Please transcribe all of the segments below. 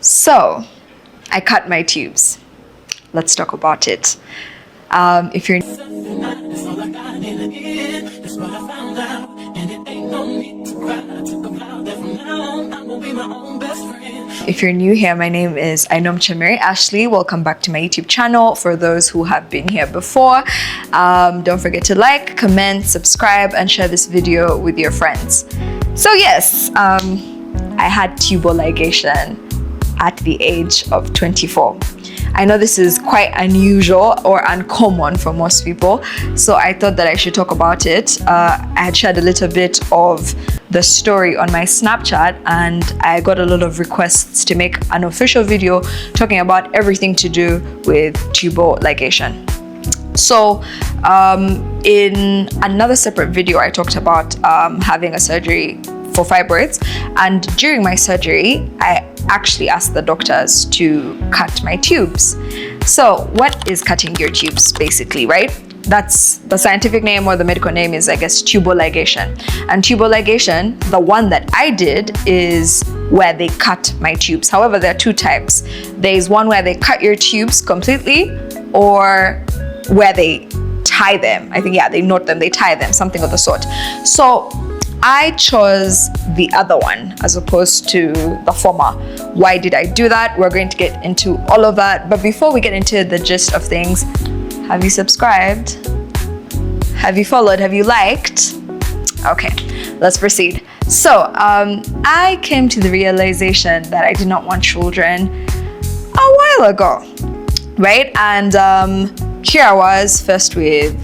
So, I cut my tubes. Let's talk about it. If you're new here, my name is Mary Ashley. Welcome back to my YouTube channel. For those who have been here before, don't forget to like, comment, subscribe, and share this video with your friends. So yes, I had tubal ligation at the age of 24. I know this is quite unusual or uncommon for most people, so I thought that I should talk about it. I had shared a little bit of the story on my Snapchat, and I got a lot of requests to make an official video talking about everything to do with tubal ligation. So in another separate video, I talked about having a surgery for fibroids, and during my surgery, I actually asked the doctors to cut my tubes. So what is cutting your tubes, basically, right? That's the scientific name, or the medical name is, I guess, tubal ligation. And tubal ligation, the one that I did, is where they cut my tubes. However, there are two types. There is one where they cut your tubes completely, or where they tie them. I think, yeah, they knot them, they tie them, something of the sort. So I chose the other one as opposed to the former. Why did I do that? We're going to get into all of that. But before we get into the gist of things, have you subscribed? Have you followed? Have you liked? Okay, let's proceed. So I came to the realization that I did not want children a while ago, right? And here I was, first with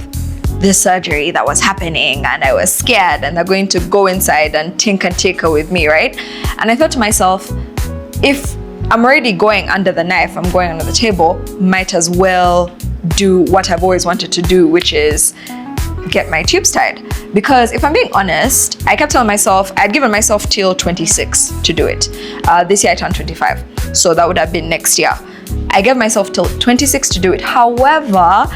this surgery that was happening, and I was scared, and they're going to go inside and tinker with me, right? And I thought to myself, if I'm already going under the knife, I'm going under the table, might as well do what I've always wanted to do, which is get my tubes tied. Because if I'm being honest, I kept telling myself, I'd given myself till 26 to do it. This year I turned 25, so that would have been next year. I gave myself till 26 to do it. However,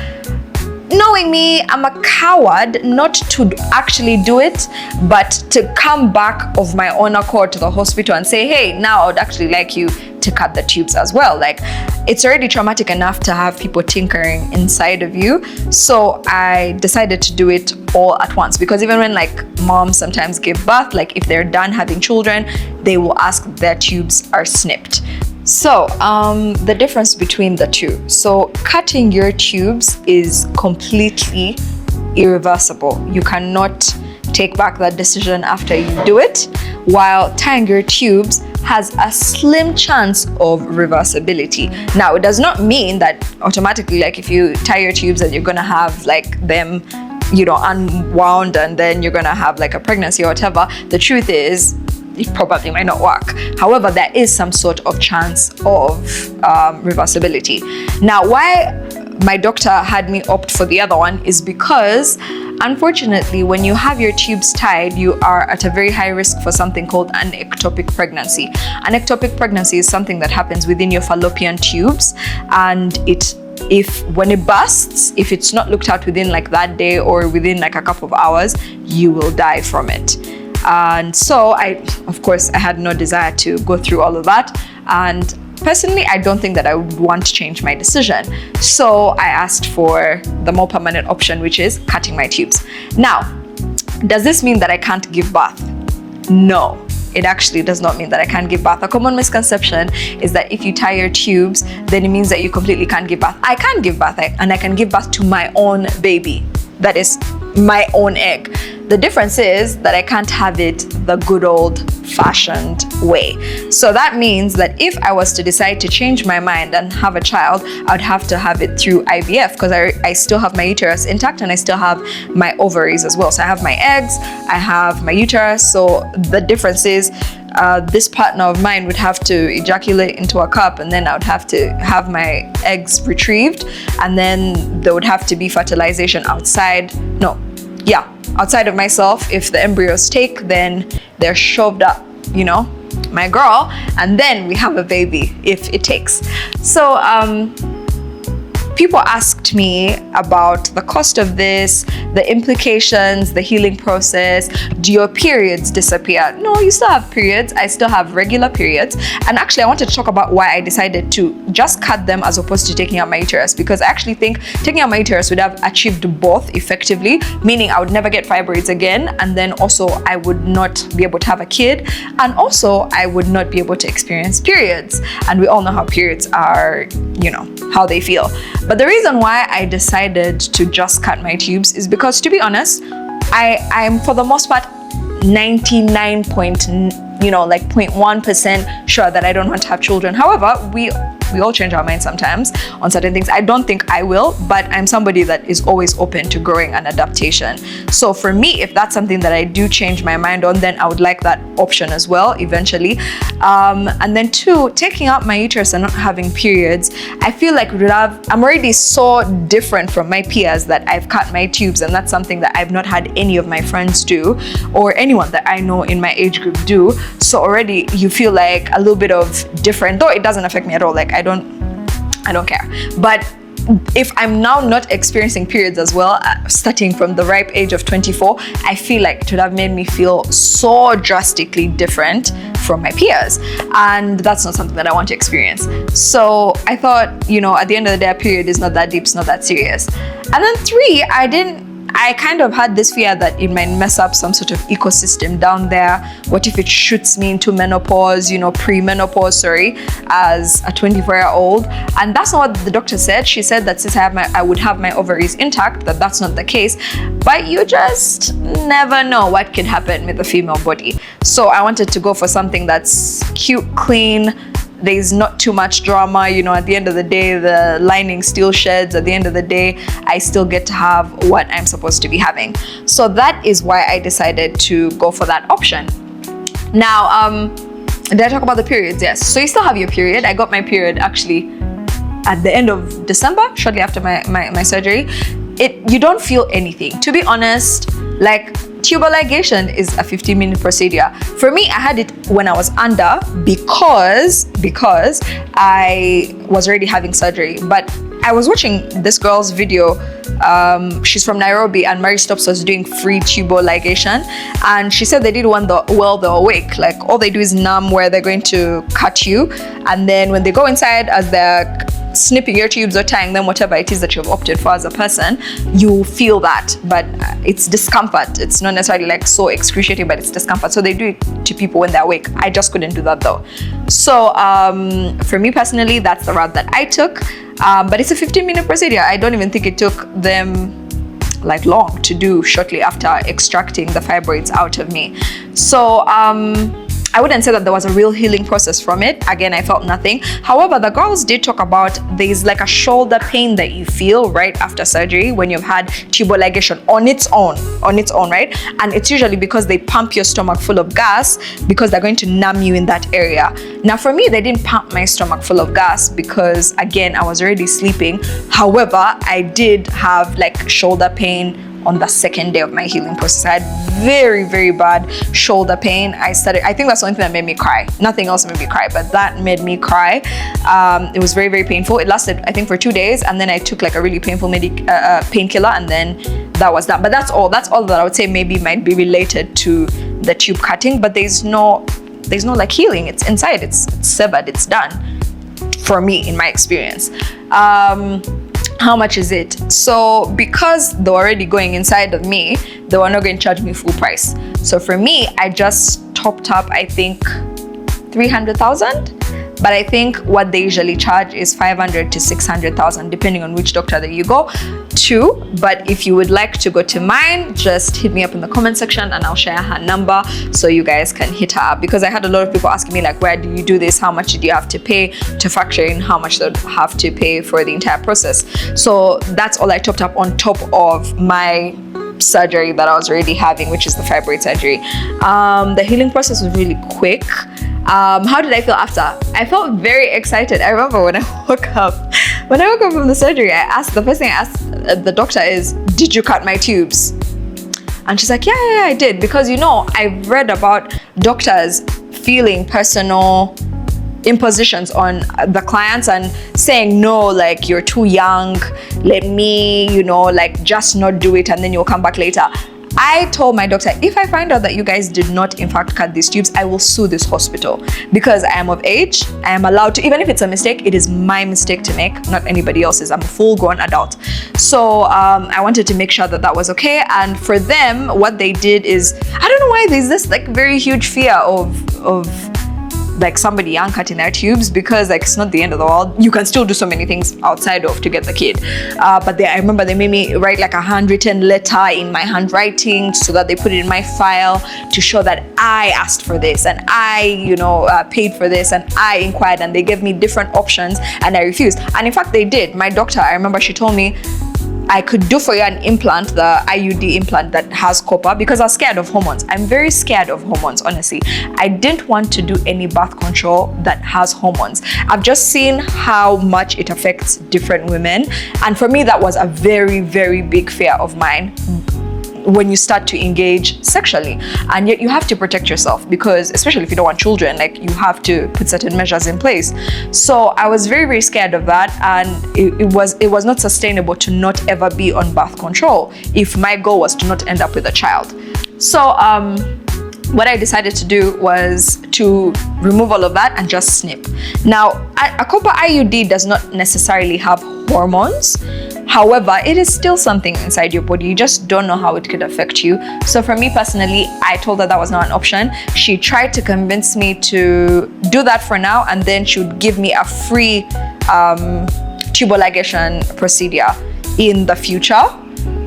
knowing me, I'm a coward, not to actually do it, but to come back of my own accord to the hospital and say, hey, now I would actually like you to cut the tubes as well. Like, it's already traumatic enough to have people tinkering inside of you. So I decided to do it all at once, because even when like moms sometimes give birth, like if they're done having children, they will ask their tubes are snipped. So the difference between the two. So cutting your tubes is completely irreversible. You cannot take back that decision after you do it, while tying your tubes has a slim chance of reversibility. Now, it does not mean that automatically, like if you tie your tubes, that you're gonna have like them, you know, unwound and then you're gonna have like a pregnancy or whatever. The truth is, it probably might not work. However, there is some sort of chance of reversibility. Now, why my doctor had me opt for the other one is because, unfortunately, when you have your tubes tied, you are at a very high risk for something called an ectopic pregnancy. An ectopic pregnancy is something that happens within your fallopian tubes, and when it bursts, if it's not looked at within like that day or within like a couple of hours, you will die from it. And so of course, I had no desire to go through all of that. And personally, I don't think that I would want to change my decision. So I asked for the more permanent option, which is cutting my tubes. Now, does this mean that I can't give birth? No, it actually does not mean that I can't give birth. A common misconception is that if you tie your tubes, then it means that you completely can't give birth. I can give birth, and I can give birth to my own baby. That is my own egg. The difference is that I can't have it the good old-fashioned way. So that means that if I was to decide to change my mind and have a child, I'd have to have it through IVF, because I still have my uterus intact and I still have my ovaries as well. So I have my eggs, I have my uterus. So the difference is this partner of mine would have to ejaculate into a cup, and then I would have to have my eggs retrieved, and then there would have to be fertilization outside of myself. If the embryos take, then they're shoved up, you know, my girl, and then we have a baby if it takes. So people asked me about the cost of this, the implications, the healing process. Do your periods disappear? No, you still have periods. I still have regular periods. And actually, I wanted to talk about why I decided to just cut them as opposed to taking out my uterus, because I actually think taking out my uterus would have achieved both effectively, meaning I would never get fibroids again, and then also I would not be able to have a kid, and also I would not be able to experience periods. And we all know how periods are, you know, how they feel. But the reason why I decided to just cut my tubes is because, to be honest, I'm for the most part 0.1% sure that I don't want to have children. However, we all change our minds sometimes on certain things. I don't think I will, but I'm somebody that is always open to growing and adaptation. So for me, if that's something that I do change my mind on, then I would like that option as well eventually. And then two, taking out my uterus and not having periods, I feel like I'm already so different from my peers that I've cut my tubes, and that's something that I've not had any of my friends do or anyone that I know in my age group do. So already you feel like a little bit of different, though it doesn't affect me at all. Like I don't care. But if I'm now not experiencing periods as well, starting from the ripe age of 24, I feel like it would have made me feel so drastically different from my peers. And that's not something that I want to experience. So I thought, you know, at the end of the day, a period is not that deep, it's not that serious. And then three, I kind of had this fear that it might mess up some sort of ecosystem down there. What if it shoots me into menopause, you know, pre-menopause, as a 24-year-old? And that's not what the doctor said. She said that since I would have my ovaries intact, that's not the case. But you just never know what could happen with the female body. So I wanted to go for something that's cute, clean. There's not too much drama, you know, at the end of the day, the lining still sheds. At the end of the day, I still get to have what I'm supposed to be having. So that is why I decided to go for that option. Now, did I talk about the periods? Yes. So you still have your period. I got my period actually at the end of December, shortly after my surgery. You don't feel anything. To be honest, like, Tubal ligation is a 15-minute procedure. For me, I had it when I was under because I was already having surgery. But I was watching this girl's video. She's from Nairobi, and Mary Stopes was doing free tubal ligation, and she said they did one while they're awake. Like, all they do is numb where they're going to cut you, and then when they go inside, as they're snipping your tubes or tying them, whatever it is that you've opted for as a person, you feel that, but it's discomfort. It's not necessarily like so excruciating, but it's discomfort. So they do it to people when they're awake. I just couldn't do that though. So for me personally, that's the route that I took. But it's a 15-minute procedure. I don't even think it took them like long to do shortly after extracting the fibroids out of me. So I wouldn't say that there was a real healing process from it. Again, I felt nothing. However, the girls did talk about there's like a shoulder pain that you feel right after surgery when you've had tubal ligation on its own, right? And it's usually because they pump your stomach full of gas because they're going to numb you in that area. Now, for me, they didn't pump my stomach full of gas because, again, I was already sleeping. However, I did have like shoulder pain on the second day of my healing process. I had very, very bad shoulder pain. I think that's the only thing that made me cry. Nothing else made me cry, but that made me cry. It was very, very painful. It lasted, I think, for 2 days, and then I took like a really painful painkiller, and then that was that. But that's all that I would say maybe might be related to the tube cutting, but there's no like healing. It's inside, it's severed, it's done, for me, in my experience. How much is it? So because they're already going inside of me, they were not going to charge me full price. So for me, I just topped up, I think, 300,000. But I think what they usually charge is 500 to 600,000, depending on which doctor that you go to. But if you would like to go to mine, just hit me up in the comment section and I'll share her number so you guys can hit her up. Because I had a lot of people asking me, like, where do you do this? How much did you have to pay to factor in how much they'd have to pay for the entire process? So that's all I topped up on top of my surgery that I was already having, which is the fibroid surgery. The healing process was really quick. How did I feel after? I felt very excited. I remember when I woke up from the surgery, the first thing I asked the doctor is, did you cut my tubes? And she's like, yeah, I did. Because, you know, I've read about doctors feeling personal impositions on the clients and saying, no, like, you're too young, let me, like, just not do it, and then you'll come back later. I told my doctor, if I find out that you guys did not in fact cut these tubes, I will sue this hospital, because I am of age. I am allowed to, even if it's a mistake, it is my mistake to make, not anybody else's. I'm a full-grown adult. So I wanted to make sure that that was okay. And for them, what they did is, I don't know why there's this like very huge fear of like somebody young cutting their tubes, because like it's not the end of the world. You can still do so many things outside of to get the kid. But I remember they made me write like a handwritten letter in my handwriting so that they put it in my file to show that I asked for this and I, paid for this and I inquired, and they gave me different options and I refused. And in fact, they did. My doctor, I remember she told me I could do for you an implant, the IUD implant that has copper, because I was scared of hormones. I'm very scared of hormones, honestly. I didn't want to do any birth control that has hormones. I've just seen how much it affects different women. And for me, that was a very, very big fear of mine when you start to engage sexually. And yet you have to protect yourself, because especially if you don't want children, like, you have to put certain measures in place. So I was very, very scared of that, and it was not sustainable to not ever be on birth control if my goal was to not end up with a child. So what I decided to do was to remove all of that and just snip. Now, a copper IUD does not necessarily have hormones. However, it is still something inside your body. You just don't know how it could affect you. So for me personally, I told her that was not an option. She tried to convince me to do that for now, and then she would give me a free tubal ligation procedure in the future.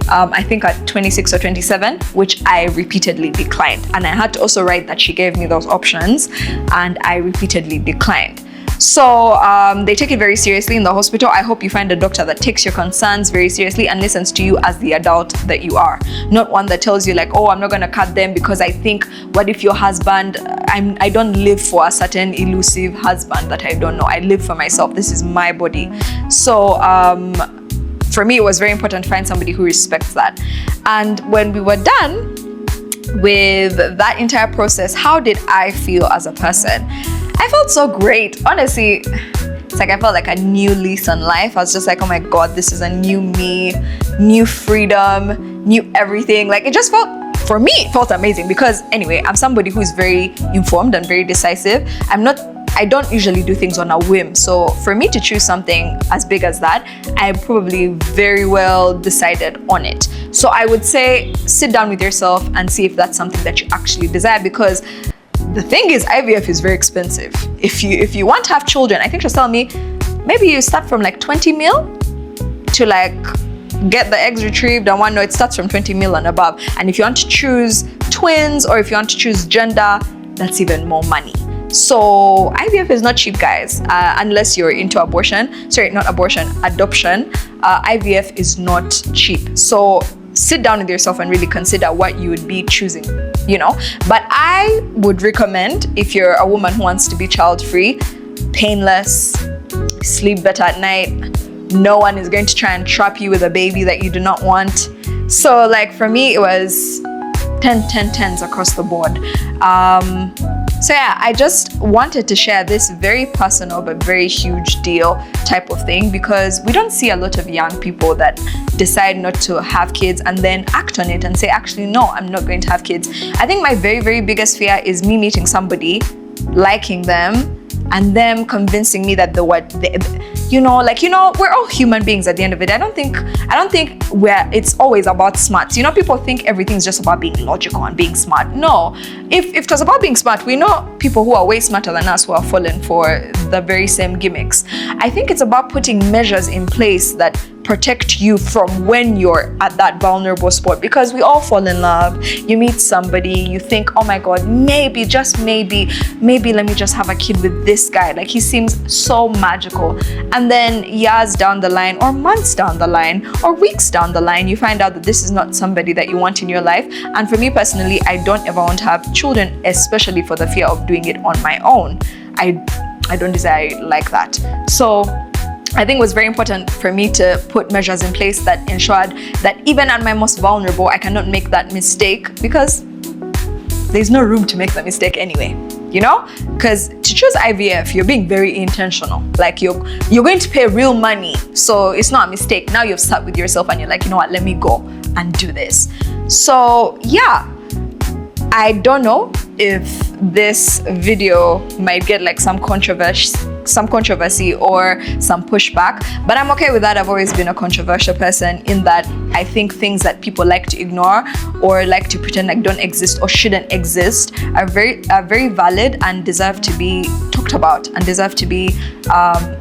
I think at 26 or 27, which I repeatedly declined. And I had to also write that she gave me those options, and I repeatedly declined. So they take it very seriously in the hospital. I hope you find a doctor that takes your concerns very seriously and listens to you as the adult that you are. Not one that tells you like, oh, I'm not gonna cut them because I think, what if your husband, I don't live for a certain elusive husband that I don't know. I live for myself. This is my body. So for me, it was very important to find somebody who respects that. And when we were done with that entire process, how did I feel as a person? I felt so great. Honestly, it's like I felt like a new lease on life. I was just like, oh my God, this is a new me, new freedom, new everything. Like, it just felt, for me, it felt amazing, because anyway, I'm somebody who is very informed and very decisive. I don't usually do things on a whim. So for me to choose something as big as that, I probably very well decided on it. So I would say, sit down with yourself and see if that's something that you actually desire, because the thing is, IVF is very expensive. If you want to have children, I think she's telling me, maybe you start from like 20 mil to like get the eggs retrieved, and one, no, it starts from 20 mil and above. And if you want to choose twins, or if you want to choose gender, that's even more money. So IVF is not cheap, guys, unless you're into abortion. Sorry, not abortion, adoption. IVF is not cheap. So sit down with yourself and really consider what you would be choosing, But I would recommend, if you're a woman who wants to be child-free, painless, sleep better at night, no one is going to try and trap you with a baby that you do not want. So like for me, it was 10s across the board. So yeah, I just wanted to share this very personal but very huge deal type of thing, because we don't see a lot of young people that decide not to have kids and then act on it and say, actually, no, I'm not going to have kids. I think my very, very biggest fear is me meeting somebody, liking them, and them convincing me that we're all human beings at the end of it. I don't think it's always about smarts. People think everything's just about being logical and being smart. No, if it was about being smart, we know people who are way smarter than us who are falling for the very same gimmicks. I think it's about putting measures in place that protect you from when you're at that vulnerable spot, because we all fall in love. You meet somebody, you think, oh my God, maybe, just maybe let me just have a kid with this guy. Like, he seems so magical. And then years down the line, or months down the line, or weeks down the line, you find out that this is not somebody that you want in your life. And for me personally, I don't ever want to have children, especially for the fear of doing it on my own. I don't desire like that. So I think it was very important for me to put measures in place that ensured that even at my most vulnerable, I cannot make that mistake, because there's no room to make that mistake anyway. you know? Because to choose IVF, you're being very intentional. Like you're going to pay real money. So it's not a mistake. Now you've sat with yourself and you're like, you know what, let me go and do this. So yeah, I don't know if this video might get like some controversy or some pushback, but I'm okay with that. I've always been a controversial person in that I think things that people like to ignore or like to pretend like don't exist or shouldn't exist are very valid and deserve to be talked about and deserve to be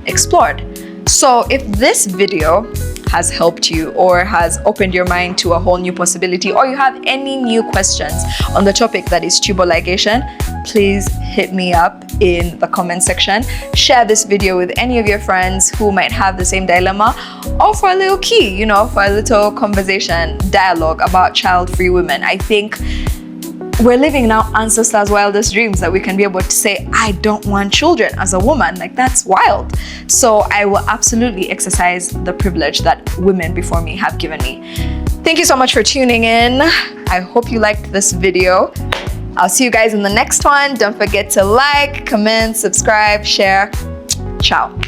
explored. So if this video has helped you or has opened your mind to a whole new possibility, or you have any new questions on the topic that is tubal ligation, please hit me up in the comment section. Share this video with any of your friends who might have the same dilemma, or for a little key, you know, for a little conversation, dialogue about child-free women. I think we're living in our ancestors' wildest dreams that we can be able to say, I don't want children as a woman. Like, that's wild. So I will absolutely exercise the privilege that women before me have given me. Thank you so much for tuning in. I hope you liked this video. I'll see you guys in the next one. Don't forget to like, comment, subscribe, share. Ciao.